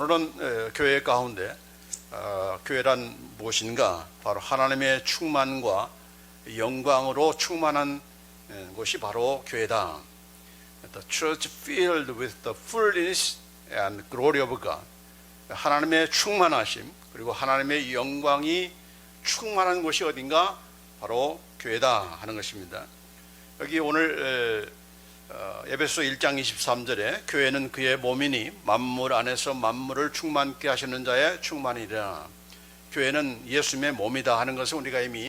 오늘은 교회 가운데 교회란 무엇인가? 바로 하나님의 충만과 영광으로 충만한 곳이 바로 교회다. The church filled with the fullness and glory of God. 하나님의 충만하심 그리고 하나님의 영광이 충만한 곳이 어딘가? 바로 교회다 하는 것입니다. 여기 오늘 에베소 1장 23절에 교회는 그의 몸이니 만물 안에서 만물을 충만케 하시는 자의 충만이라. 교회는 예수님의 몸이다 하는 것을 우리가 이미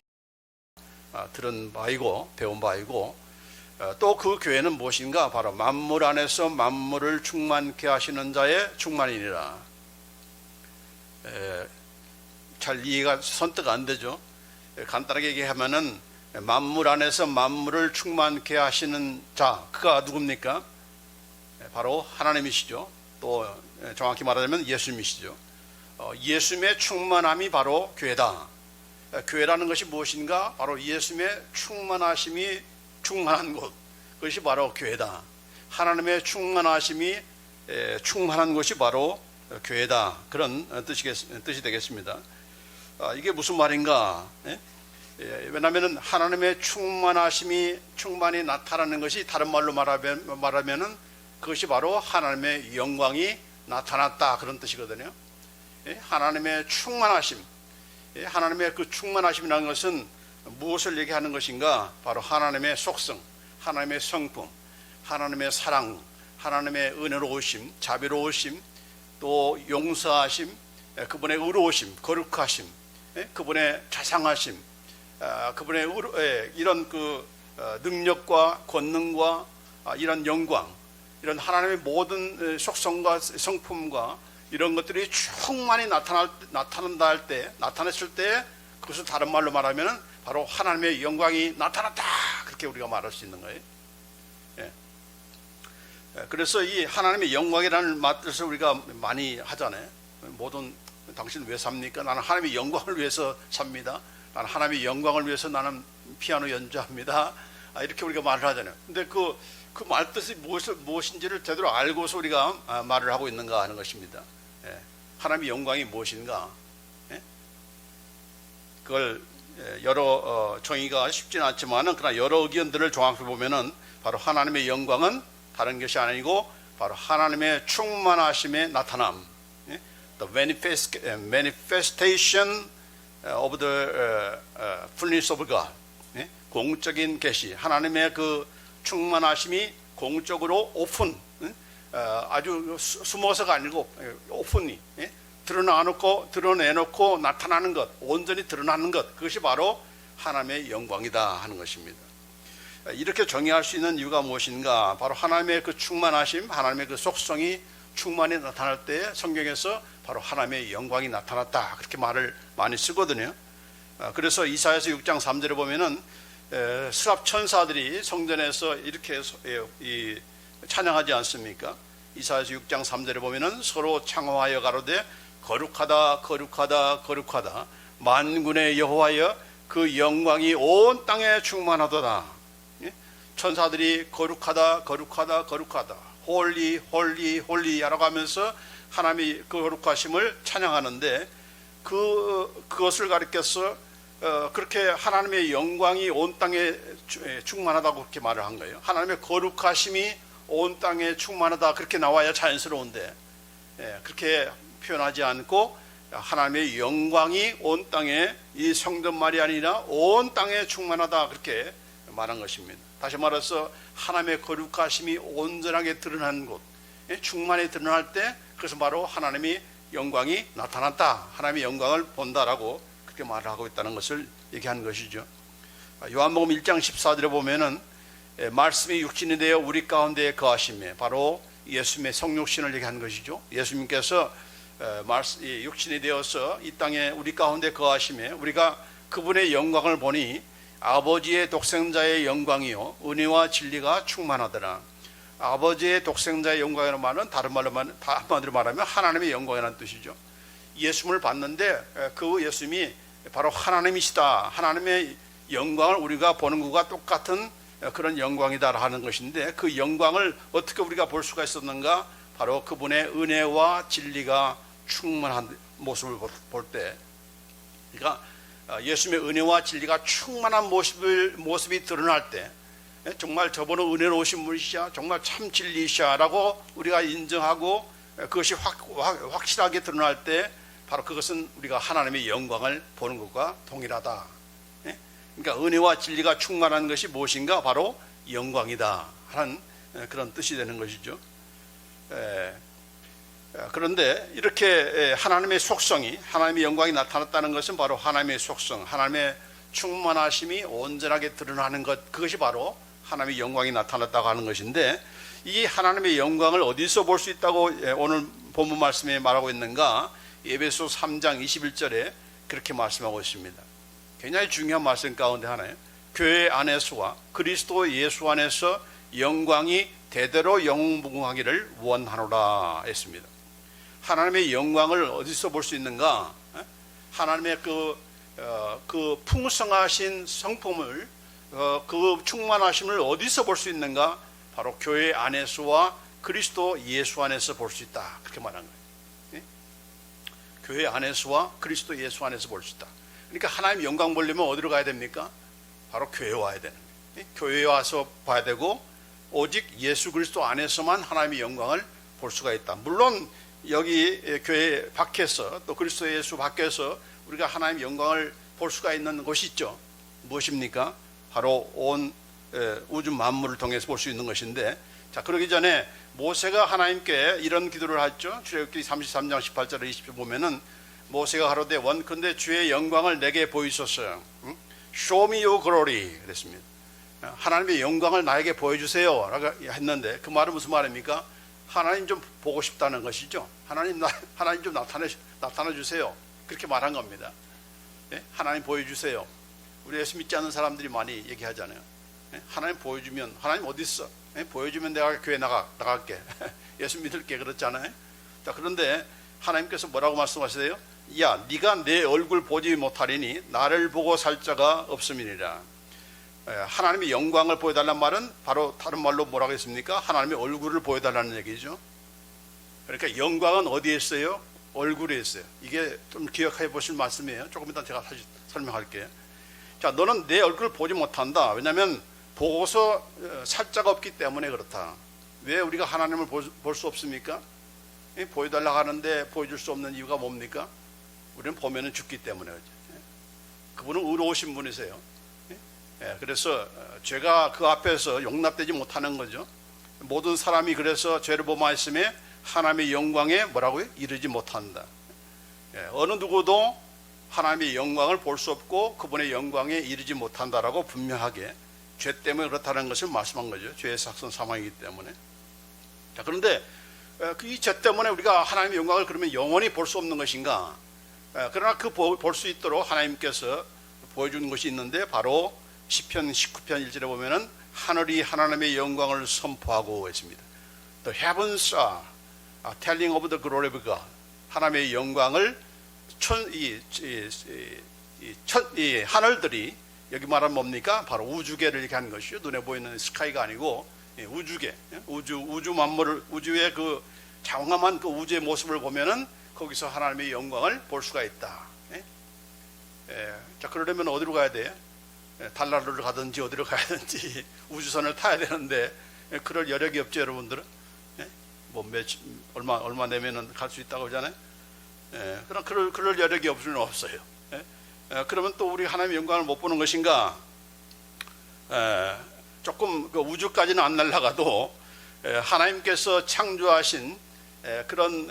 들은 바이고 배운 바이고, 또 그 교회는 무엇인가? 바로 만물 안에서 만물을 충만케 하시는 자의 충만이니라. 잘 이해가 선뜻 안 되죠. 간단하게 얘기하면은 만물 안에서 만물을 충만케 하시는 자, 그가 누굽니까? 바로 하나님이시죠. 또 정확히 말하자면 예수님이시죠. 예수님의 충만함이 바로 교회다. 교회라는 것이 무엇인가? 바로 예수님의 충만하심이 충만한 곳, 그것이 바로 교회다. 하나님의 충만하심이 충만한 곳이 바로 교회다. 그런 뜻이 되겠습니다. 이게 무슨 말인가? 왜냐하면 하나님의 충만히 나타나는 것이, 다른 말로 말하면은 그것이 바로 하나님의 영광이 나타났다, 그런 뜻이거든요. 하나님의 충만하심, 하나님의 그 충만하심이라는 것은 무엇을 얘기하는 것인가? 바로 하나님의 속성, 하나님의 성품, 하나님의 사랑, 하나님의 은혜로우심, 자비로우심, 또 용서하심, 그분의 의로우심, 거룩하심, 그분의 자상하심, 그분의 이런 그 능력과 권능과 이런 영광, 이런 하나님의 모든 속성과 성품과 이런 것들이 충만히 나타난다 할 때, 나타났을 때, 그것을 다른 말로 말하면은 바로 하나님의 영광이 나타났다, 그렇게 우리가 말할 수 있는 거예요. 그래서 이 하나님의 영광이라는 말뜻을 우리가 많이 하잖아요. 당신 왜 삽니까? 나는 하나님의 영광을 위해서 삽니다. 나는 하나님의 영광을 위해서 나는 피아노 연주합니다. 이렇게 우리가 말을 하잖아요. 근데 그 말뜻이 무엇인지를 제대로 알고서 우리가 말을 하고 있는가 하는 것입니다. 하나님의 영광이 무엇인가? 그걸 여러 정의가 쉽지는 않지만은, 그러나 여러 의견들을 종합해 보면은 바로 하나님의 영광은 다른 것이 아니고 바로 하나님의 충만하심의 나타남, the manifestation of the fullness of God, 공적인 계시, 하나님의 그 충만하심이 공적으로 오픈, 아주 숨어서가 아니고 오픈이 드러내놓고 나타나는 것, 온전히 드러나는 것, 그것이 바로 하나님의 영광이다 하는 것입니다. 이렇게 정의할 수 있는 이유가 무엇인가? 바로 하나님의 그 충만하심, 하나님의 그 속성이 충만히 나타날 때 성경에서 바로 하나님의 영광이 나타났다, 그렇게 말을 많이 쓰거든요. 그래서 이사야서 6장 3절에 보면은 스랍 천사들이 성전에서 이렇게 찬양하지 않습니까? 이사야서 6장 3절에 보면은 서로 창호하여 가로되 거룩하다 거룩하다 거룩하다 만군의 여호와여 그 영광이 온 땅에 충만하도다. 천사들이 거룩하다 거룩하다 거룩하다 홀리 홀리 홀리라고 하면서 하나님의 그 거룩하심을 찬양하는데, 그것을 가리켜서 그렇게 하나님의 영광이 온 땅에 충만하다고 그렇게 말을 한 거예요. 하나님의 거룩하심이 온 땅에 충만하다, 그렇게 나와야 자연스러운데 그렇게 표현하지 않고 하나님의 영광이 온 땅에, 이 성전말이 아니라 온 땅에 충만하다, 그렇게 말한 것입니다. 다시 말해서 하나님의 거룩하심이 온전하게 드러난 곳, 충만히 드러날 때 그것은 바로 하나님의 영광이 나타났다, 하나님의 영광을 본다라고 그렇게 말을 하고 있다는 것을 얘기하는 것이죠. 요한복음 1장 14절에 보면은 말씀이 육신이 되어 우리 가운데 거하심에, 바로 예수님의 성육신을 얘기하는 것이죠. 예수님께서 육신이 되어서 이 땅에 우리 가운데 거하심에 우리가 그분의 영광을 보니 아버지의 독생자의 영광이요 은혜와 진리가 충만하더라. 아버지의 독생자의 영광이라는 말은 다른 말로 한마디로 말하면 하나님의 영광이라는 뜻이죠. 예수님을 봤는데 그 예수님이 바로 하나님이시다, 하나님의 영광을 우리가 보는 것과 똑같은 그런 영광이다 하는 것인데, 그 영광을 어떻게 우리가 볼 수가 있었는가? 바로 그분의 은혜와 진리가 충만한 모습을 볼 때, 그러니까 예수님의 은혜와 진리가 충만한 모습이 드러날 때, 정말 저분은 은혜로우신 분이시야, 정말 참 진리시야라고 우리가 인정하고 그것이 확실하게 드러날 때, 바로 그것은 우리가 하나님의 영광을 보는 것과 동일하다. 그러니까 은혜와 진리가 충만한 것이 무엇인가? 바로 영광이다 하는 그런 뜻이 되는 것이죠. 그런데 이렇게 하나님의 속성이, 하나님의 영광이 나타났다는 것은 바로 하나님의 속성, 하나님의 충만하심이 온전하게 드러나는 것, 그것이 바로 하나님의 영광이 나타났다고 하는 것인데, 이 하나님의 영광을 어디서 볼 수 있다고 오늘 본문 말씀에 말하고 있는가? 에베소 3장 21절에 그렇게 말씀하고 있습니다. 굉장히 중요한 말씀 가운데 하나예요. 교회 안에서와 그리스도 예수 안에서 영광이 대대로 영무궁하기를 원하노라 했습니다. 하나님의 영광을 어디서 볼 수 있는가? 하나님의 그 풍성하신 성품을, 그 충만하심을 어디서 볼 수 있는가? 바로 교회 안에서와 그리스도 예수 안에서 볼 수 있다, 그렇게 말한 거예요. 교회 안에서와 그리스도 예수 안에서 볼 수 있다. 그러니까 하나님 영광 보려면 어디로 가야 됩니까? 바로 교회에 와야 되는 거예요. 교회에 와서 봐야 되고, 오직 예수 그리스도 안에서만 하나님의 영광을 볼 수가 있다. 물론 여기 교회 밖에서, 또 그리스도 예수 밖에서 우리가 하나님의 영광을 볼 수가 있는 곳이 있죠. 무엇입니까? 바로 온 우주 만물을 통해서 볼 수 있는 것인데, 자, 그러기 전에 모세가 하나님께 이런 기도를 했죠. 출애굽기 33장 18절에 20절 보면은 모세가 가로되 원컨대 주의 영광을 내게 보이소서. Show me your glory 그랬습니다. 하나님의 영광을 나에게 보여주세요 라고 했는데, 그 말은 무슨 말입니까? 하나님 좀 보고 싶다는 것이죠. 하나님 좀 나타나 주세요, 그렇게 말한 겁니다. 하나님 보여주세요. 우리 예수 믿지 않는 사람들이 많이 얘기하잖아요. 하나님 보여주면, 하나님 어디 있어? 보여주면 내가 교회 나갈게. 예수 믿을게, 그렇잖아요. 자, 그런데 하나님께서 뭐라고 말씀하세요? 야, 네가 내 얼굴 보지 못하리니 나를 보고 살 자가 없음이니라. 하나님의 영광을 보여달라는 말은 바로 다른 말로 뭐라고 했습니까? 하나님의 얼굴을 보여달라는 얘기죠. 그러니까 영광은 어디에 있어요? 얼굴에 있어요. 이게 좀 기억해 보실 말씀이에요. 조금 이따 제가 다시 설명할게요. 자, 너는 내 얼굴을 보지 못한다. 왜냐하면 보고서 살 자가 없기 때문에 그렇다. 왜 우리가 하나님을 볼 수 없습니까? 보여달라고 하는데 보여줄 수 없는 이유가 뭡니까? 우리는 보면은 죽기 때문에. 그분은 의로우신 분이세요. 그래서 죄가 그 앞에서 용납되지 못하는 거죠. 모든 사람이 그래서 죄를 범하였음에 하나님의 영광에 뭐라고요? 이르지 못한다. 어느 누구도 하나님의 영광을 볼 수 없고 그분의 영광에 이르지 못한다라고 분명하게 죄 때문에 그렇다는 것을 말씀한 거죠. 죄의 삭선 사망이기 때문에. 자, 그런데 이 죄 때문에 우리가 하나님의 영광을 그러면 영원히 볼 수 없는 것인가? 그러나 그 볼 수 있도록 하나님께서 보여주는 것이 있는데, 바로 시편 19편 1절에 보면은 하늘이 하나님의 영광을 선포하고 있습니다. The heavens are telling of the glory of God. 하나님의 영광을 이 하늘들이, 여기 말하면 뭡니까? 바로 우주계를 이렇게 하는 것이죠. 눈에 보이는 스카이가 아니고 우주계, 우주 만물을, 우주의 그 장엄한 그 우주의 모습을 보면은 거기서 하나님의 영광을 볼 수가 있다. 자, 그러려면 어디로 가야 돼요? 달나라를 가든지 어디로 가야든지 우주선을 타야 되는데, 그럴 여력이 없죠, 여러분들은. 뭐 얼마 내면은 갈 수 있다고 하잖아요. 그럼 그럴 여력이 없어요. 그러면 또 우리 하나님의 영광을 못 보는 것인가? 조금 그 우주까지는 안 날아가도 하나님께서 창조하신 그런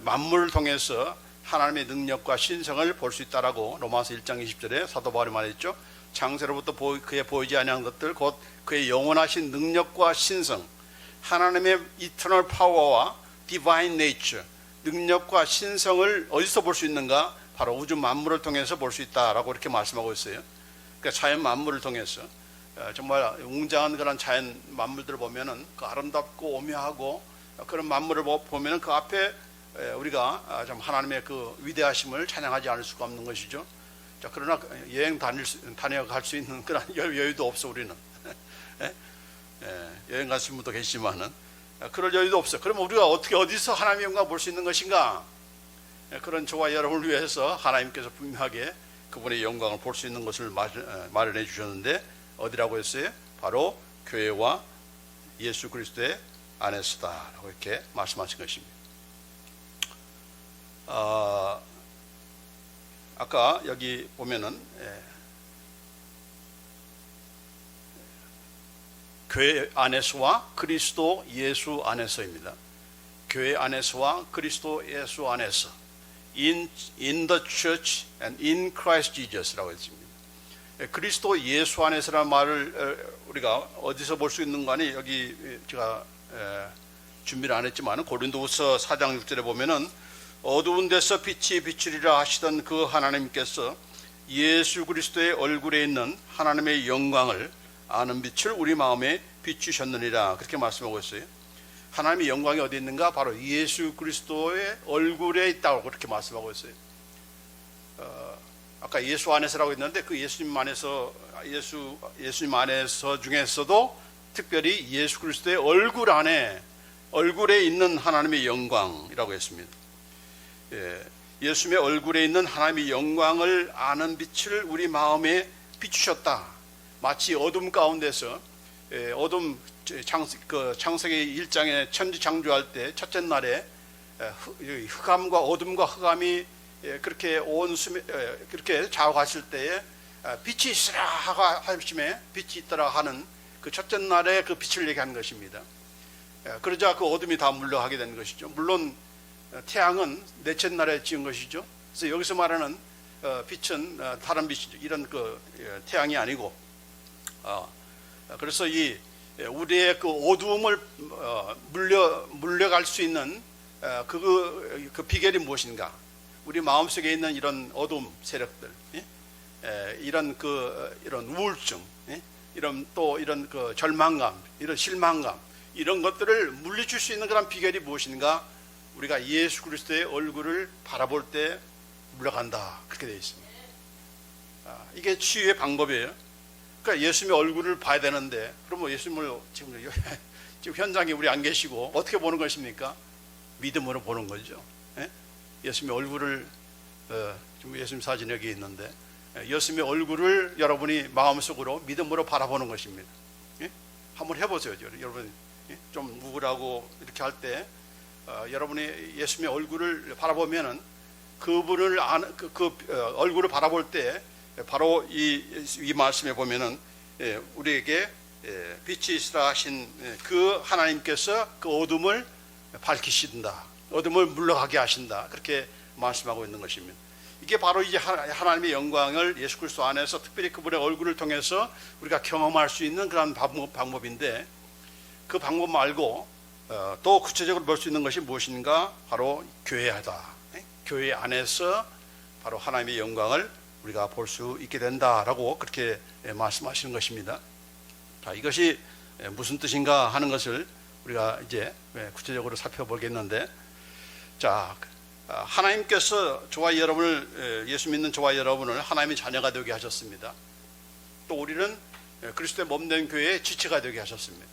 만물을 통해서 하나님의 능력과 신성을 볼 수 있다라고 로마서 1장 20절에 사도 바울이 말했죠. 창세로부터 그의 보이지 아니한 것들, 곧 그의 영원하신 능력과 신성, 하나님의 eternal power와 divine nature, 능력과 신성을 어디서 볼 수 있는가? 바로 우주 만물을 통해서 볼 수 있다라고 이렇게 말씀하고 있어요. 그러니까 자연 만물을 통해서 정말 웅장한 그런 자연 만물들을 보면은 그 아름답고 오묘하고 그런 만물을 보면은 그 앞에 우리가 좀 하나님의 그 위대하심을 찬양하지 않을 수가 없는 것이죠. 자, 그러나 여행 다녀갈 수 있는 그런 여유도 없어 우리는. 여행 가신 분도 계시지만은 그럴 여유도 없어요. 그러면 우리가 어떻게 어디서 하나님의 영광을 볼 수 있는 것인가? 그런 저와 여러분을 위해서 하나님께서 분명하게 그분의 영광을 볼 수 있는 것을 마련해 주셨는데 어디라고 했어요? 바로 교회와 예수 그리스도의 안에서다라고 이렇게 말씀하신 것입니다. 아까 여기 보면은 교회 안에서와 그리스도 예수 안에서입니다. 교회 안에서와 그리스도 예수 안에서 in the church and in Christ Jesus라고 했습니다. 그리스도 예수 안에서라는 말을 우리가 어디서 볼 수 있는 거 아니? 여기 제가 준비를 안 했지만 고린도후서 4장 6절에 보면은 어두운 데서 빛이 비추리라 하시던 그 하나님께서 예수 그리스도의 얼굴에 있는 하나님의 영광을 아는 빛을 우리 마음에 비추셨느니라 그렇게 말씀하고 있어요. 하나님의 영광이 어디 있는가? 바로 예수 그리스도의 얼굴에 있다고 그렇게 말씀하고 있어요. 아까 예수 안에서라고 했는데 그 예수님 안에서 예수님 안에서 중에서도 특별히 예수 그리스도의 얼굴에 있는 하나님의 영광이라고 했습니다. 예수님의 얼굴에 있는 하나님의 영광을 아는 빛을 우리 마음에 비추셨다. 마치 어둠 가운데서 창세기 1장에 천지 창조할 때 첫째 날에 흑암과 어둠과 흑암이 그렇게 그렇게 좌우하실 때에 빛이 있으라 하심에 빛이 있더라 하는 그 첫째 날에 그 빛을 얘기하는 것입니다. 그러자 그 어둠이 다 물러가게 된 것이죠. 물론 태양은 넷째 날에 지은 것이죠. 그래서 여기서 말하는 빛은 다른 빛이죠. 이런 그 태양이 아니고 그래서 이 우리의 그 어두움을 물려갈 수 있는 그 비결이 무엇인가? 우리 마음속에 있는 이런 어두움 세력들, 이런 우울증, 이런 그 절망감, 이런 실망감, 이런 것들을 물리칠 수 있는 그런 비결이 무엇인가? 우리가 예수 그리스도의 얼굴을 바라볼 때 물러간다. 그렇게 되어 있습니다. 이게 치유의 방법이에요. 그러니까 예수님의 얼굴을 봐야 되는데, 그럼 예수님을 지금 현장에 우리 안 계시고 어떻게 보는 것입니까? 믿음으로 보는 거죠. 예수님의 얼굴을 지금 예수님 사진 여기 있는데 예수님의 얼굴을 여러분이 마음속으로 믿음으로 바라보는 것입니다. 한번 해보세요. 여러분 좀 우울하고 이렇게 할 때 여러분이 예수님의 얼굴을 바라보면은 그분을 얼굴을 바라볼 때 바로 이 말씀에 보면은 우리에게 빛이 있으라 하신 그 하나님께서 그 어둠을 밝히신다. 어둠을 물러가게 하신다. 그렇게 말씀하고 있는 것입니다. 이게 바로 이제 하나님의 영광을 예수 그리스도 안에서 특별히 그분의 얼굴을 통해서 우리가 경험할 수 있는 그런 방법인데 그 방법 말고 또 구체적으로 볼 수 있는 것이 무엇인가? 바로 교회다. 교회 안에서 바로 하나님의 영광을 우리가 볼 수 있게 된다라고 그렇게 말씀하시는 것입니다. 자, 이것이 무슨 뜻인가 하는 것을 우리가 이제 구체적으로 살펴보겠는데, 자, 하나님께서 저와 여러분을, 예수 믿는 저와 여러분을 하나님의 자녀가 되게 하셨습니다. 또 우리는 그리스도의 몸된 교회의 지체가 되게 하셨습니다.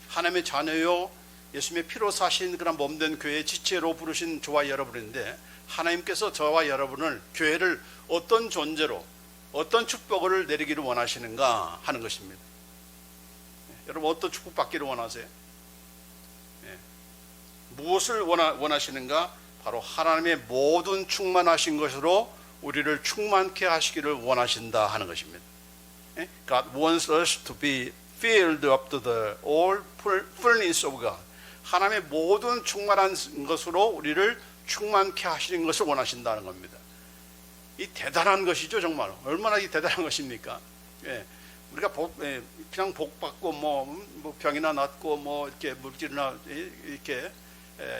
하나님의 자녀요, 예수님의 피로 사신 그런 몸된 교회의 지체로 부르신 저와 여러분인데, 하나님께서 저와 여러분을, 교회를 어떤 존재로, 어떤 축복을 내리기를 원하시는가 하는 것입니다. 여러분 어떤 축복 받기를 원하세요? 무엇을 원하시는가? 바로 하나님의 모든 충만하신 것으로 우리를 충만케 하시기를 원하신다 하는 것입니다. God wants us to be filled up to the all fullness of God. 하나님의 모든 충만한 것으로 우리를 충만케 하시는 것을 원하신다는 겁니다. 이 대단한 것이죠, 정말. 얼마나 이 대단한 것입니까? 우리가 그냥 복 받고 뭐 병이나 낫고 뭐 이렇게 물질이나 이렇게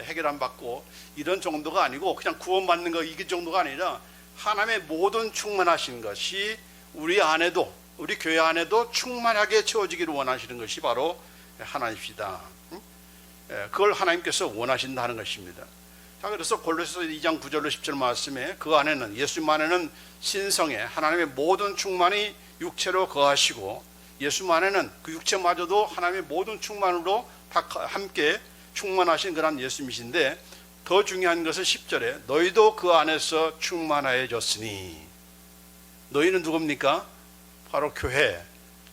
해결 안 받고 이런 정도가 아니고 그냥 구원받는 거 이게 정도가 아니라 하나님의 모든 충만하신 것이 우리 안에도, 우리 교회 안에도 충만하게 채워지기를 원하시는 것이 바로 하나님이시다. 그걸 하나님께서 원하신다는 것입니다. 자, 그래서 골로새서 2장 9절로 10절 말씀에 그 안에는, 예수님 안에는 신성에 하나님의 모든 충만이 육체로 거하시고 예수님 안에는 그 육체마저도 하나님의 모든 충만으로 다 함께 충만하신 그런 예수님이신데, 더 중요한 것은 10절에 너희도 그 안에서 충만해졌으니. 너희는 누굽니까? 바로 교회,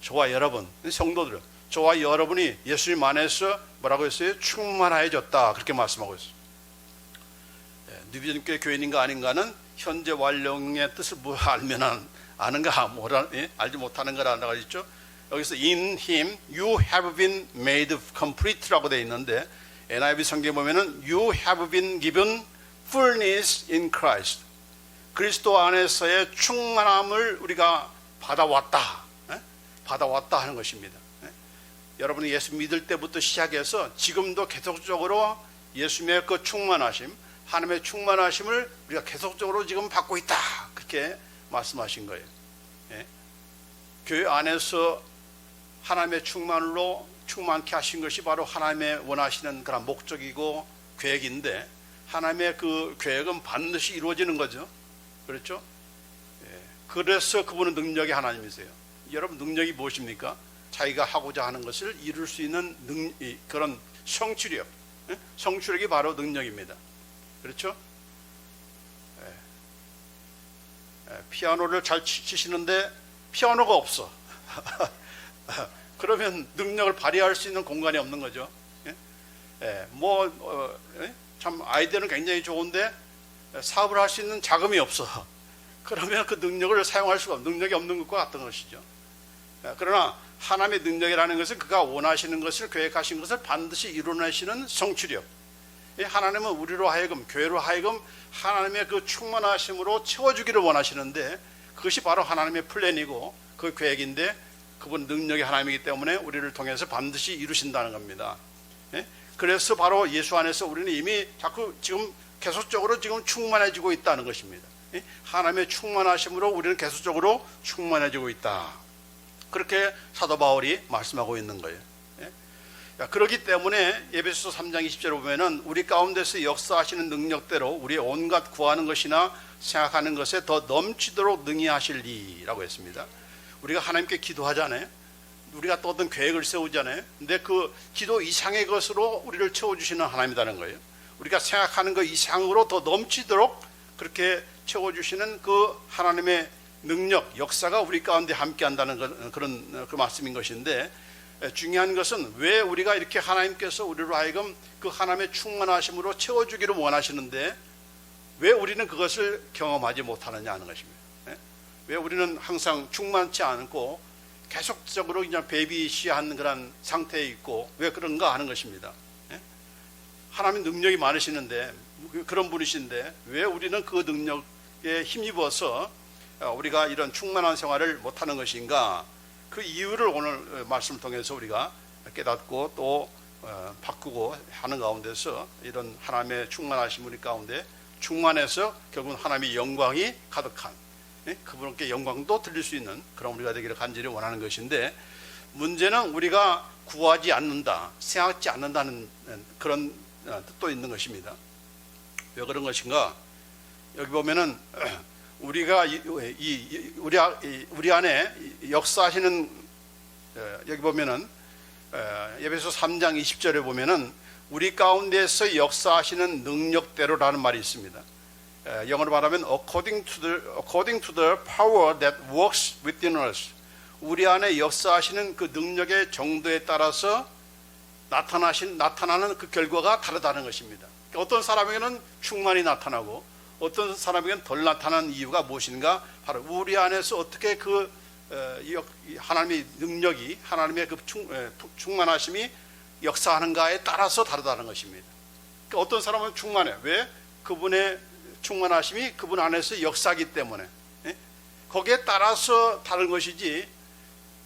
저와 여러분, 성도들, 저와 여러분이 예수님 안에서 뭐라고 했어요? 충만해졌다, 그렇게 말씀하고 있어요. 누비전교회 교인인가 아닌가는 현재 완료의 뜻을 뭐 알면 아는가, 뭐라, 알지 못하는 거라고 했죠. 여기서 in him you have been made complete라고 되어 있는데, NIV 성경에 보면은 you have been given fullness in Christ. 그리스도 안에서의 충만함을 우리가 받아왔다, 받아왔다 하는 것입니다. 여러분이 예수 믿을 때부터 시작해서 지금도 계속적으로 예수님의 그 충만하심, 하나님의 충만하심을 우리가 계속적으로 지금 받고 있다, 그렇게 말씀하신 거예요. 교회 안에서 하나님의 충만으로 충만케 하신 것이 바로 하나님의 원하시는 그런 목적이고 계획인데, 하나님의 그 계획은 반드시 이루어지는 거죠. 그렇죠? 그래서 그분은 능력의 하나님이세요. 여러분, 능력이 무엇입니까? 자기가 하고자 하는 것을 이룰 수 있는 그런 성취력, 성취력이 바로 능력입니다. 그렇죠? 피아노를 잘 치시는데 피아노가 없어. 그러면 능력을 발휘할 수 있는 공간이 없는 거죠. 참 아이디어는 굉장히 좋은데 사업을 할 수 있는 자금이 없어. 그러면 그 능력을 사용할 수가 없는, 능력이 없는 것과 같은 것이죠. 그러나 하나님의 능력이라는 것은 그가 원하시는 것을, 계획하신 것을 반드시 이루어내시는 성취력. 하나님은 우리로 하여금, 교회로 하여금 하나님의 그 충만하심으로 채워주기를 원하시는데, 그것이 바로 하나님의 플랜이고 그 계획인데, 그분 능력이 하나님이기 때문에 우리를 통해서 반드시 이루신다는 겁니다. 그래서 바로 예수 안에서 우리는 이미 자꾸 지금 계속적으로 지금 충만해지고 있다는 것입니다. 하나님의 충만하심으로 우리는 계속적으로 충만해지고 있다, 그렇게 사도 바울이 말씀하고 있는 거예요. 그렇기 때문에 에베소서 3장 20절에 보면은 우리 가운데서 역사하시는 능력대로 우리의 온갖 구하는 것이나 생각하는 것에 더 넘치도록 능히 하실 이라고 했습니다. 우리가 하나님께 기도하잖아요. 우리가 또 어떤 계획을 세우잖아요. 근데 그 기도 이상의 것으로 우리를 채워주시는 하나님이라는 거예요. 우리가 생각하는 것 이상으로 더 넘치도록 그렇게 채워주시는 그 하나님의 능력, 역사가 우리 가운데 함께 한다는 그런 그 말씀인 것인데, 중요한 것은 왜 우리가 이렇게 하나님께서 우리로 하여금 그 하나님의 충만하심으로 채워주기를 원하시는데 왜 우리는 그것을 경험하지 못하느냐 하는 것입니다. 왜 우리는 항상 충만치 않고 계속적으로 그냥 베이비시한 그런 상태에 있고 왜 그런가 하는 것입니다. 하나님 능력이 많으시는데, 그런 분이신데 왜 우리는 그 능력에 힘입어서 우리가 이런 충만한 생활을 못하는 것인가, 그 이유를 오늘 말씀을 통해서 우리가 깨닫고 또 바꾸고 하는 가운데서 이런 하나님의 충만하신 우리 가운데 충만해서 결국은 하나님의 영광이 가득한, 그분께 영광도 드릴 수 있는 그런 우리가 되기를 간절히 원하는 것인데, 문제는 우리가 구하지 않는다, 생각지 않는다는 그런 뜻도 있는 것입니다. 왜 그런 것인가? 여기 보면은 우리가 우리 안에 역사하시는, 여기 보면은 에베소 3장 20절에 보면은 우리 가운데서 역사하시는 능력대로라는 말이 있습니다. 영어로 말하면 according to the power that works within us. 우리 안에 역사하시는 그 능력의 정도에 따라서 나타나는 그 결과가 다르다는 것입니다. 어떤 사람에게는 충만히 나타나고 어떤 사람에게는 덜 나타나는 이유가 무엇인가? 바로 우리 안에서 어떻게 그 하나님의 능력이, 하나님의 그 충만하심이 역사하는가에 따라서 다르다는 것입니다. 그러니까 어떤 사람은 충만해. 왜? 그분의 충만하심이 그분 안에서 역사하기 때문에, 거기에 따라서 다른 것이지,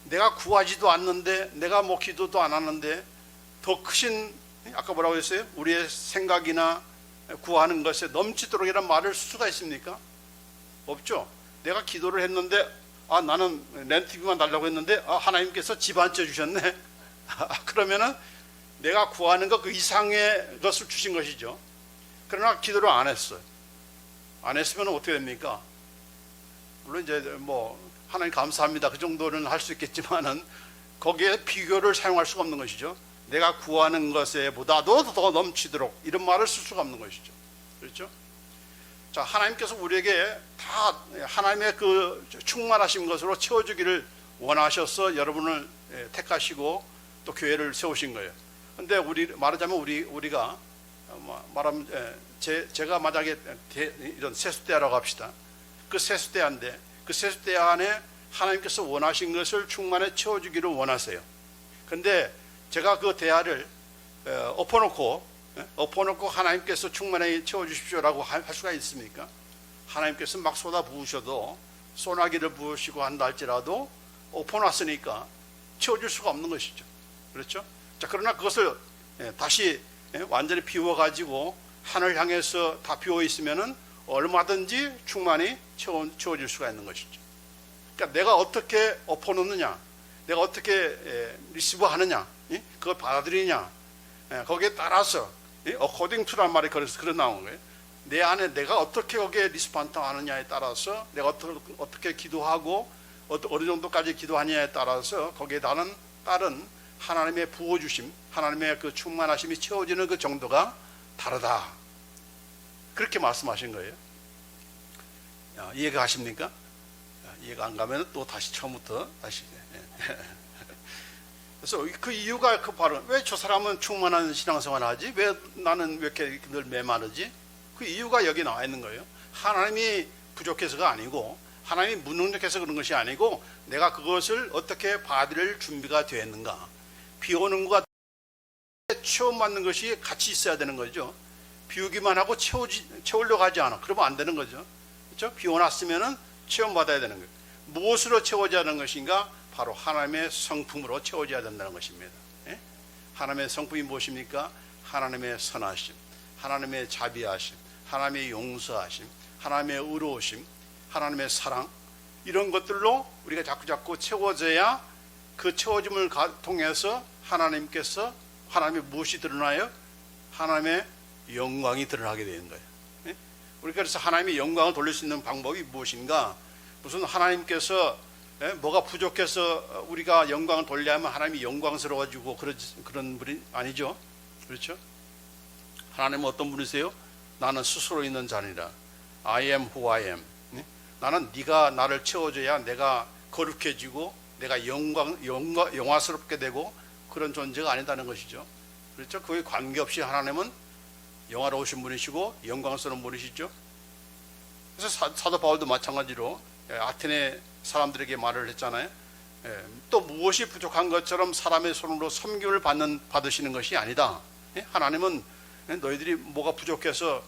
내가 구하지도 않는데, 내가 뭐 기도도 안 하는데 더 크신, 아까 뭐라고 했어요? 우리의 생각이나 구하는 것에 넘치도록 이런 말을 쓸 수가 있습니까? 없죠. 내가 기도를 했는데 나는 렌트비만 달라고 했는데 하나님께서 집 안 쪄주셨네. 그러면은 내가 구하는 것 그 이상의 것을 주신 것이죠. 그러나 기도를 안 했어요. 안 했으면 어떻게 됩니까? 물론 이제 뭐 하나님 감사합니다, 그 정도는 할 수 있겠지만은 거기에 비교를 사용할 수가 없는 것이죠. 내가 구하는 것에 보다도 더 넘치도록 이런 말을 쓸 수가 없는 것이죠. 그렇죠? 자, 하나님께서 우리에게 다 하나님의 그 충만하신 것으로 채워주기를 원하셔서 여러분을 택하시고 또 교회를 세우신 거예요. 근데 말하자면 우리가 말하면 제가 만약에 이런 세숫대야라고 합시다. 그 세숫대야인데 그 세숫대야 안에 하나님께서 원하신 것을 충만히 채워주기를 원하세요. 근데 제가 그 대야를 엎어놓고 하나님께서 충만히 채워주십시오라고 할 수가 있습니까? 하나님께서 막 쏟아 부으셔도 소나기를 부으시고 한다 할지라도 엎어놨으니까 채워줄 수가 없는 것이죠. 그렇죠? 자, 그러나 그것을 다시 완전히 비워가지고 하늘 향해서 다 비워 있으면은 얼마든지 충만히 채워줄 수가 있는 것이죠. 그러니까 내가 어떻게 엎어놓느냐, 내가 어떻게 리시브 하느냐, 그걸 받아들이냐, 거기에 따라서 according to란 말이 그래서 그런 나온 거예요. 내 안에 내가 어떻게 거기에 리스폰트 하느냐에 따라서, 내가 어떻게 기도하고 어느 정도까지 기도하느냐에 따라서 거기에 따른 하나님의 부어주심, 하나님의 그 충만하심이 채워지는 그 정도가 다르다. 그렇게 말씀하신 거예요. 이해가 가십니까? 이해가 안 가면 또 다시 처음부터 다시. 그래서 그 이유가 바로 왜 저 사람은 충만한 신앙생활을 하지? 왜 나는 왜 이렇게 늘 메마르지? 그 이유가 여기 나와 있는 거예요. 하나님이 부족해서가 아니고, 하나님이 무능력해서 그런 것이 아니고, 내가 그것을 어떻게 받을 준비가 되어 있는가. 비 오는 것과 체험받는 것이 같이 있어야 되는 거죠. 비우기만 하고 채우려고 하지 않아. 그러면 안 되는 거죠. 그렇죠? 비 오났으면은 체험받아야 되는 거예요. 무엇으로 채워져야 하는 것인가? 바로 하나님의 성품으로 채워져야 된다는 것입니다. 예? 하나님의 성품이 무엇입니까? 하나님의 선하심, 하나님의 자비하심, 하나님의 용서하심, 하나님의 의로우심, 하나님의 사랑, 이런 것들로 우리가 자꾸 채워져야 그 채워짐을 통해서 하나님의 무엇이 드러나요? 하나님의 영광이 드러나게 되는 거예요. 예? 우리가 그래서 하나님의 영광을 돌릴 수 있는 방법이 무엇인가? 무슨 하나님께서 뭐가 부족해서 우리가 영광을 돌려야만 하나님이 영광스러워지고 그런 분이 아니죠. 그렇죠? 하나님은 어떤 분이세요? 나는 스스로 있는 자니라. I am who I am. 나는 네가 나를 채워줘야 내가 거룩해지고 내가 영화스럽게 되고 그런 존재가 아니다는 것이죠. 그렇죠? 그에 관계없이 하나님은 영화로우신 분이시고 영광스러운 분이시죠. 그래서 사도 바울도 마찬가지로 아테네 사람들에게 말을 했잖아요. 또 무엇이 부족한 것처럼 사람의 손으로 섬김을 받으시는 것이 아니다. 하나님은 너희들이 뭐가 부족해서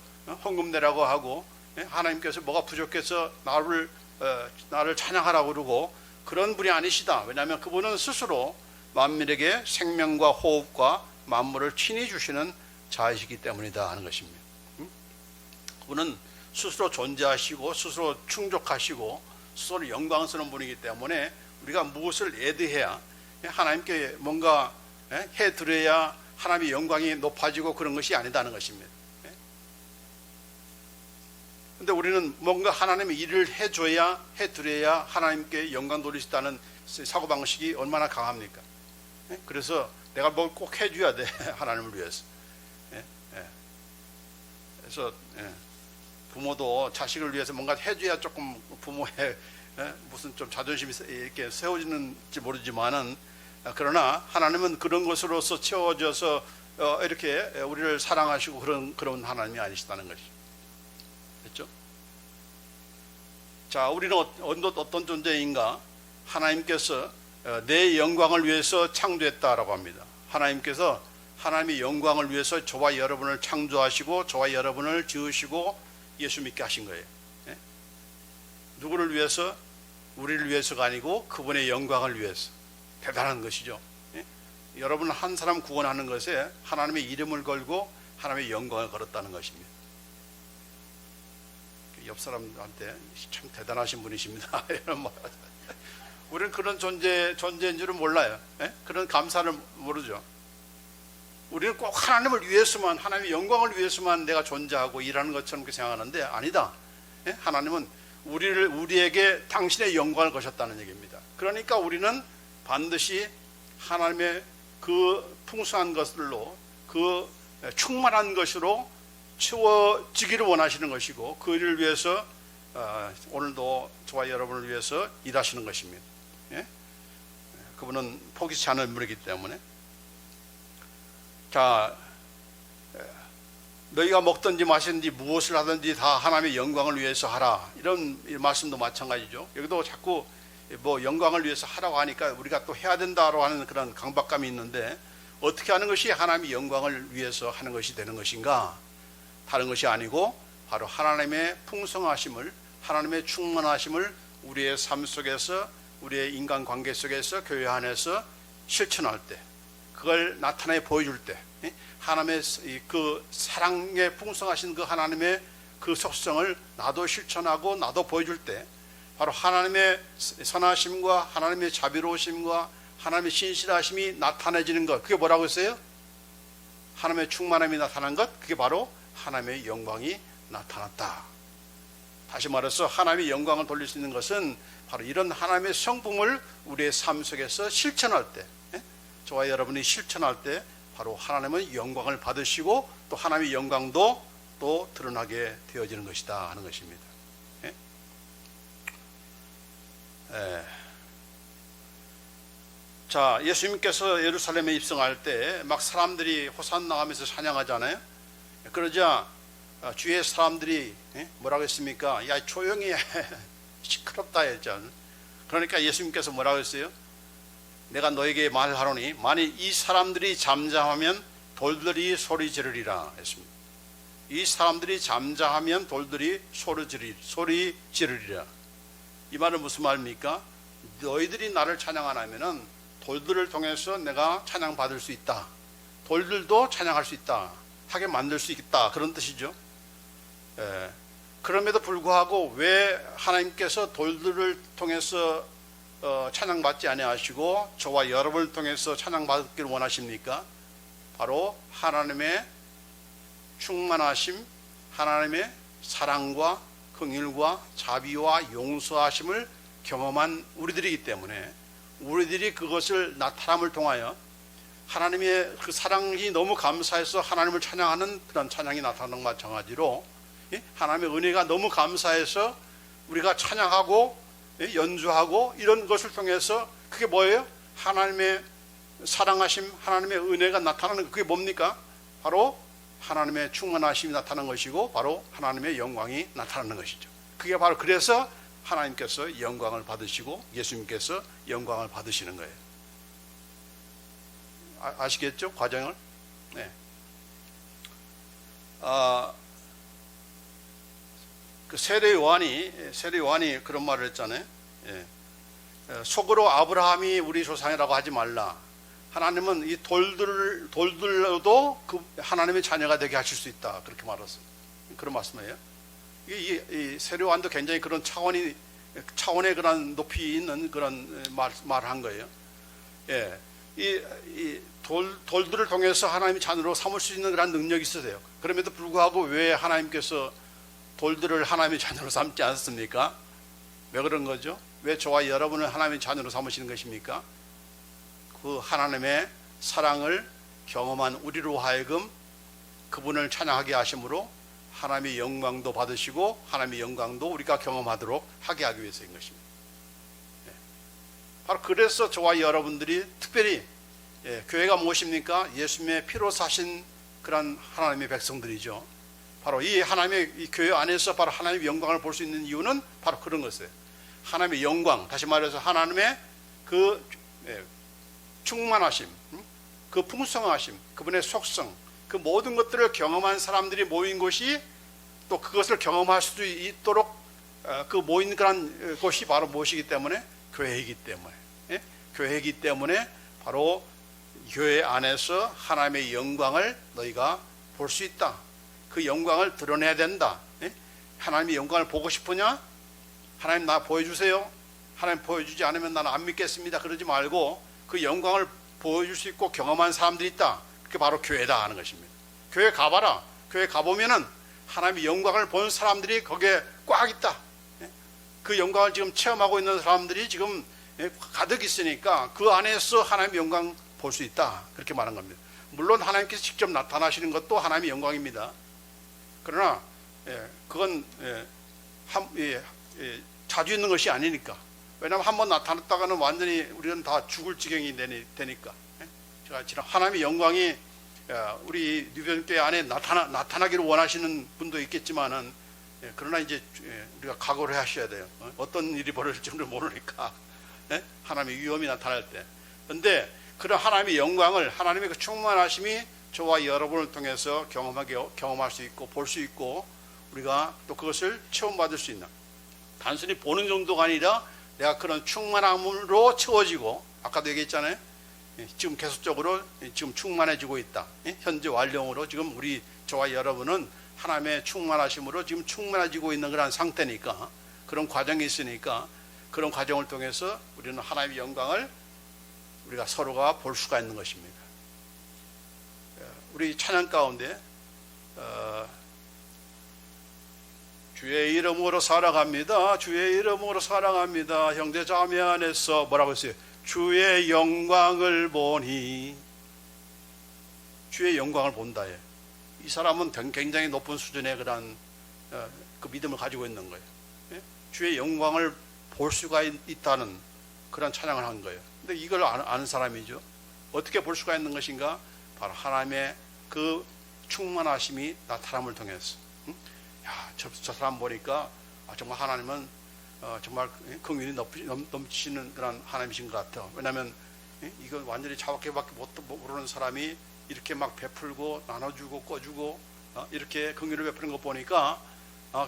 헌금 내라고 하고, 하나님께서 뭐가 부족해서 나를 찬양하라고 그러고 그런 분이 아니시다. 왜냐하면 그분은 스스로 만민에게 생명과 호흡과 만물을 친히 주시는 자이시기 때문이다 하는 것입니다. 그분은 스스로 존재하시고 스스로 충족하시고 스스로 영광스러운 분이기 때문에 우리가 무엇을 애드해야 하나님께 뭔가 해드려야 하나님의 영광이 높아지고 그런 것이 아니다는 것입니다. 그런데 우리는 뭔가 하나님의 일을 해드려야 하나님께 영광 돌릴 수 있다는 사고방식이 얼마나 강합니까? 그래서 내가 뭘 꼭 해줘야 돼. 하나님을 위해서. 그래서 부모도 자식을 위해서 뭔가 해줘야 조금 부모의 무슨 좀 자존심이 이렇게 세워지는지 모르지만은, 그러나 하나님은 그런 것으로서 채워져서 이렇게 우리를 사랑하시고 그런 하나님이 아니시다는 것이죠. 그렇죠? 자, 우리는 어떤 존재인가? 하나님께서 내 영광을 위해서 창조했다라고 합니다. 하나님께서 하나님의 영광을 위해서 저와 여러분을 창조하시고 저와 여러분을 지으시고 예수 믿게 하신 거예요. 누구를 위해서? 우리를 위해서가 아니고 그분의 영광을 위해서. 대단한 것이죠. 여러분 한 사람 구원하는 것에 하나님의 이름을 걸고 하나님의 영광을 걸었다는 것입니다. 옆 사람한테 참 대단하신 분이십니다. 이런 말. 우리는 그런 존재인 줄은 몰라요. 그런 감사를 모르죠. 우리는 꼭 하나님을 위해서만, 하나님의 영광을 위해서만 내가 존재하고 일하는 것처럼 그렇게 생각하는데 아니다. 하나님은 우리에게 당신의 영광을 거셨다는 얘기입니다. 그러니까 우리는 반드시 하나님의 그 풍성한 것들로 그 충만한 것으로 채워지기를 원하시는 것이고 그 일을 위해서 오늘도 저와 여러분을 위해서 일하시는 것입니다. 예? 그분은 포기치 않을 분이기 때문에. 자, 너희가 먹든지 마시든지 무엇을 하든지 다 하나님의 영광을 위해서 하라. 이런 말씀도 마찬가지죠. 여기도 자꾸 뭐 영광을 위해서 하라고 하니까 우리가 또 해야 된다고 하는 그런 강박감이 있는데, 어떻게 하는 것이 하나님의 영광을 위해서 하는 것이 되는 것인가? 다른 것이 아니고 바로 하나님의 풍성하심을, 하나님의 충만하심을 우리의 삶 속에서, 우리의 인간관계 속에서, 교회 안에서 실천할 때, 그걸 나타내 보여줄 때, 하나님의 그 사랑에 풍성하신 그 하나님의 그 속성을 나도 실천하고 나도 보여줄 때, 바로 하나님의 선하심과 하나님의 자비로우심과 하나님의 신실하심이 나타내지는 것, 그게 뭐라고 했어요? 하나님의 충만함이 나타난 것, 그게 바로 하나님의 영광이 나타났다. 다시 말해서 하나님의 영광을 돌릴 수 있는 것은 바로 이런 하나님의 성품을 우리의 삶 속에서 실천할 때, 저와 여러분이 실천할 때 바로 하나님은 영광을 받으시고 또 하나님의 영광도 또 드러나게 되어지는 것이다 하는 것입니다. 자, 예수님께서 예루살렘에 입성할 때 막 사람들이 호산나 하면서 찬양하잖아요. 그러자 주위의 사람들이 뭐라고 했습니까? 야, 조용히 해. 시끄럽다 했잖아요. 그러니까 예수님께서 뭐라고 했어요? 내가 너에게 말하노니 만일 이 사람들이 잠잠하면 돌들이 소리 지르리라 했습니다. 이 사람들이 잠잠하면 돌들이 소리 지르리라. 이 말은 무슨 말입니까? 너희들이 나를 찬양 안 하면은 돌들을 통해서 내가 찬양받을 수 있다. 돌들도 찬양할 수 있다. 하게 만들 수 있다. 그런 뜻이죠. 그럼에도 불구하고 왜 하나님께서 돌들을 통해서 찬양받지 아니하시고 저와 여러분을 통해서 찬양받기를 원하십니까? 바로 하나님의 충만하심, 하나님의 사랑과 긍휼과 자비와 용서하심을 경험한 우리들이기 때문에, 우리들이 그것을 나타남을 통하여 하나님의 그 사랑이 너무 감사해서 하나님을 찬양하는 그런 찬양이 나타나는 것과 마찬가지로, 하나님의 은혜가 너무 감사해서 우리가 찬양하고 연주하고 이런 것을 통해서, 그게 뭐예요? 하나님의 사랑하심, 하나님의 은혜가 나타나는 것. 그게 뭡니까? 바로 하나님의 충만하심이 나타나는 것이고 바로 하나님의 영광이 나타나는 것이죠. 그게 바로 그래서 하나님께서 영광을 받으시고 예수님께서 영광을 받으시는 거예요. 아시겠죠? 과정을? 네. 그 세례 요한이 그런 말을 했잖아요. 속으로 아브라함이 우리 조상이라고 하지 말라. 하나님은 이 돌들로도 그 하나님의 자녀가 되게 하실 수 있다. 그렇게 말했어요. 그런 말씀이에요. 이 세례 요한도 굉장히 그런 차원의 그런 높이 있는 그런 말을 한 거예요. 이 돌들을 통해서 하나님의 자녀로 삼을 수 있는 그런 능력이 있으세요. 그럼에도 불구하고 왜 하나님께서 돌들을 하나님의 자녀로 삼지 않습니까? 왜 그런 거죠? 왜 저와 여러분을 하나님의 자녀로 삼으시는 것입니까? 그 하나님의 사랑을 경험한 우리로 하여금 그분을 찬양하게 하심으로 하나님의 영광도 받으시고 하나님의 영광도 우리가 경험하도록 하게 하기 위해서인 것입니다. 바로 그래서 저와 여러분들이 특별히 교회가 무엇입니까? 예수님의 피로 사신 그런 하나님의 백성들이죠. 바로 이 하나님의 이 교회 안에서 바로 하나님의 영광을 볼 수 있는 이유는 바로 그런 것이에요. 하나님의 영광, 다시 말해서 하나님의 그 충만하심, 그 풍성하심, 그분의 속성, 그 모든 것들을 경험한 사람들이 모인 곳이 또 그것을 경험할 수 있도록 그 모인 그런 곳이 바로 무엇이기 때문에? 교회이기 때문에. 교회이기 때문에 바로 교회 안에서 하나님의 영광을 너희가 볼 수 있다. 그 영광을 드러내야 된다. 하나님의 영광을 보고 싶으냐? 하나님 나 보여주세요. 하나님 보여주지 않으면 나는 안 믿겠습니다. 그러지 말고 그 영광을 보여줄 수 있고 경험한 사람들이 있다. 그게 바로 교회다 하는 것입니다. 교회 가봐라. 교회 가보면은 하나님의 영광을 본 사람들이 거기에 꽉 있다. 그 영광을 지금 체험하고 있는 사람들이 지금 가득 있으니까 그 안에서 하나님의 영광 볼 수 있다. 그렇게 말한 겁니다. 물론 하나님께서 직접 나타나시는 것도 하나님의 영광입니다. 그러나 그건 자주 있는 것이 아니니까. 왜냐하면 한번 나타났다가는 완전히 우리는 다 죽을 지경이 되니까. 제가 지금 하나님의 영광이 우리 뉴변교회 안에 나타나기를 원하시는 분도 있겠지만은, 그러나 이제 우리가 각오를 하셔야 돼요. 어떤 일이 벌어질지를 모르니까. 하나님의 위험이 나타날 때. 그런데 그런 하나님의 영광을, 하나님의 그 충만하심이 저와 여러분을 통해서 경험할 수 있고 볼 수 있고, 우리가 또 그것을 체험받을 수 있는, 단순히 보는 정도가 아니라 내가 그런 충만함으로 채워지고, 아까도 얘기했잖아요. 지금 계속적으로 지금 충만해지고 있다. 현재 완령으로 지금 저와 여러분은 하나님의 충만하심으로 지금 충만해지고 있는 그런 상태니까, 그런 과정이 있으니까, 그런 과정을 통해서 우리는 하나님의 영광을 우리가 서로가 볼 수가 있는 것입니다. 우리 찬양 가운데 주의 이름으로 살아갑니다. 주의 이름으로 살아갑니다. 형제 자매 안에서 뭐라고 했어요? 주의 영광을 보니. 주의 영광을 본다. 이 사람은 굉장히 높은 수준의 그런 그 믿음을 가지고 있는 거예요. 주의 영광을 볼 수가 있다는 그런 찬양을 한 거예요. 근데 이걸 아는 사람이죠. 어떻게 볼 수가 있는 것인가? 바로 하나님의 그 충만하심이 나타남을 통해서. 야, 저 사람 보니까 정말 하나님은 정말 긍휼이 넘치는 그런 하나님이신 것 같아. 왜냐하면 이건 완전히 자밖에밖에 모르는 사람이 이렇게 막 베풀고 나눠주고 꺼주고 이렇게 긍휼을 베푸는 거 보니까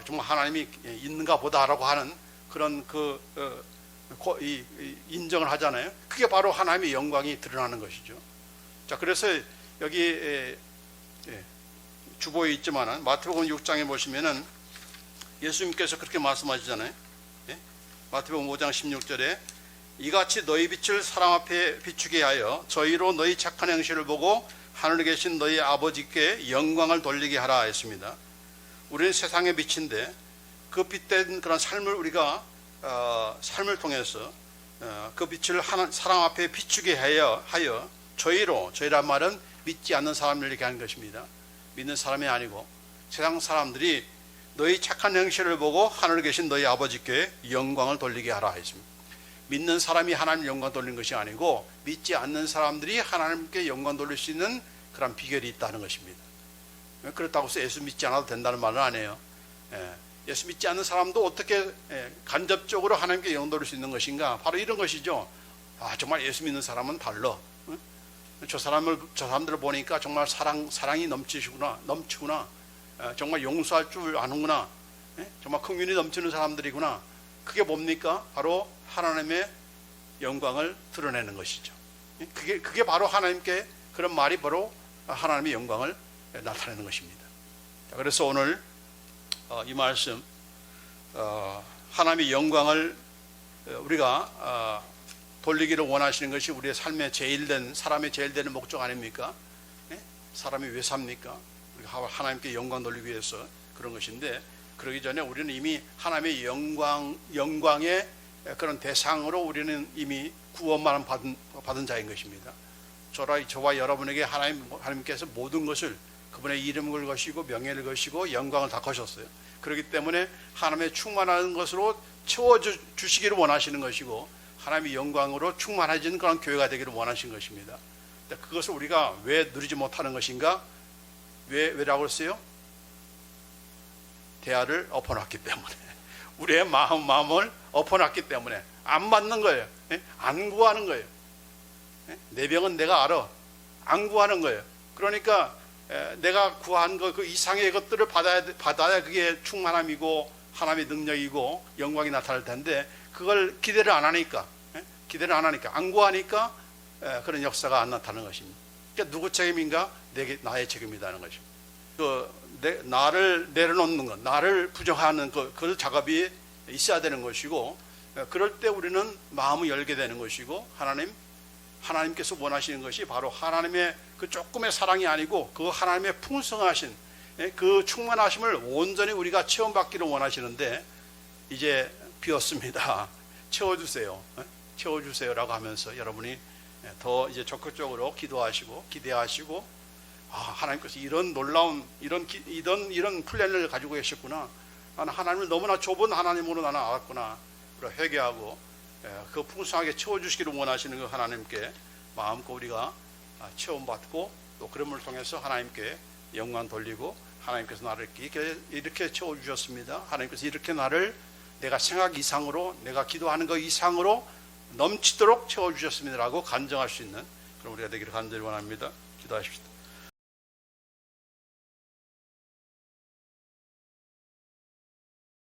정말 하나님이 있는가 보다라고 하는 그런 인정을 하잖아요. 그게 바로 하나님의 영광이 드러나는 것이죠. 자, 그래서 여기 주보에 있지만은 마태복음 6장에 보시면은 예수님께서 그렇게 말씀하시잖아요. 마태복음 5장 16절에 이같이 너희 빛을 사람 앞에 비추게 하여 저희로 너희 착한 행실을 보고 하늘에 계신 너희 아버지께 영광을 돌리게 하라 했습니다. 우리는 세상의 빛인데 그 빛된 그런 삶을 우리가 삶을 통해서 그 빛을 사람 앞에 비추게 하여 저희란 말은 믿지 않는 사람을 얘기하는 것입니다. 믿는 사람이 아니고 세상 사람들이 너희 착한 행실을 보고 하늘에 계신 너희 아버지께 영광을 돌리게 하라 했습니다. 믿는 사람이 하나님 영광 돌리는 것이 아니고 믿지 않는 사람들이 하나님께 영광 돌릴 수 있는 그런 비결이 있다는 것입니다. 그렇다고 해서 예수 믿지 않아도 된다는 말은 아니에요. 예수 믿지 않는 사람도 어떻게 간접적으로 하나님께 영광 돌릴 수 있는 것인가? 바로 이런 것이죠. 정말 예수 믿는 사람은 달라. 저 사람들을 보니까 정말 사랑이 넘치구나. 정말 용서할 줄 아는구나. 정말 긍휼이 넘치는 사람들이구나. 그게 뭡니까? 바로 하나님의 영광을 드러내는 것이죠. 그게 바로 하나님께 그런 말이 바로 하나님의 영광을 나타내는 것입니다. 그래서 오늘 이 말씀 하나님의 영광을 우리가 돌리기를 원하시는 것이 우리의 삶의 사람의 제일 되는 목적 아닙니까? 사람이 왜 삽니까? 우리가 하나님께 영광 돌리기 위해서 그런 것인데, 그러기 전에 우리는 이미 하나님의 영광의 그런 대상으로 우리는 이미 구원만 받은 자인 것입니다. 저와 여러분에게 하나님께서 모든 것을 그분의 이름을 거시고 명예를 거시고 영광을 다 거셨어요. 그렇기 때문에 하나님의 충만한 것으로 채워주시기를 원하시는 것이고, 하나님의 영광으로 충만해지는 그런 교회가 되기를 원하시는 것입니다. 그것을 우리가 왜 누리지 못하는 것인가? 왜라고 했어요? 대야를 엎어놨기 때문에, 우리의 마음을 엎어놨기 때문에 안 받는 거예요. 안 구하는 거예요. 내 병은 내가 알아. 안 구하는 거예요. 그러니까 내가 구한 그 이상의 것들을 받아야 그게 충만함이고 하나님의 능력이고 영광이 나타날 텐데, 그걸 기대를 안 하니까 안 구하니까 그런 역사가 안 나타나는 것입니다. 그러니까 누구 책임인가? 나의 책임이라는 것입니다. 나를 내려놓는 것, 나를 부정하는 그 작업이 있어야 되는 것이고, 그럴 때 우리는 마음을 열게 되는 것이고, 하나님께서 원하시는 것이 바로 하나님의 그 조금의 사랑이 아니고 그 하나님의 풍성하신 그 충만하심을 온전히 우리가 체험받기를 원하시는데, 이제 비었습니다. 채워주세요라고 하면서 여러분이 더 이제 적극적으로 기도하시고 기대하시고, 하나님께서 이런 놀라운 이런 플랜을 가지고 계셨구나. 나는 하나님을 너무나 좁은 하나님으로 나는 알았구나. 그리고 회개하고 그 풍성하게 채워주시기를 원하시는 그 하나님께 마음껏 우리가 체험받고, 또 그럼을 통해서 하나님께 영광 돌리고, 하나님께서 나를 이렇게 채워주셨습니다. 하나님께서 이렇게 나를 내가 생각 이상으로, 내가 기도하는 것 이상으로 넘치도록 채워주셨습니다라고 간증할 수 있는 그런 우리가 되기를 간절히 원합니다. 기도하십시다.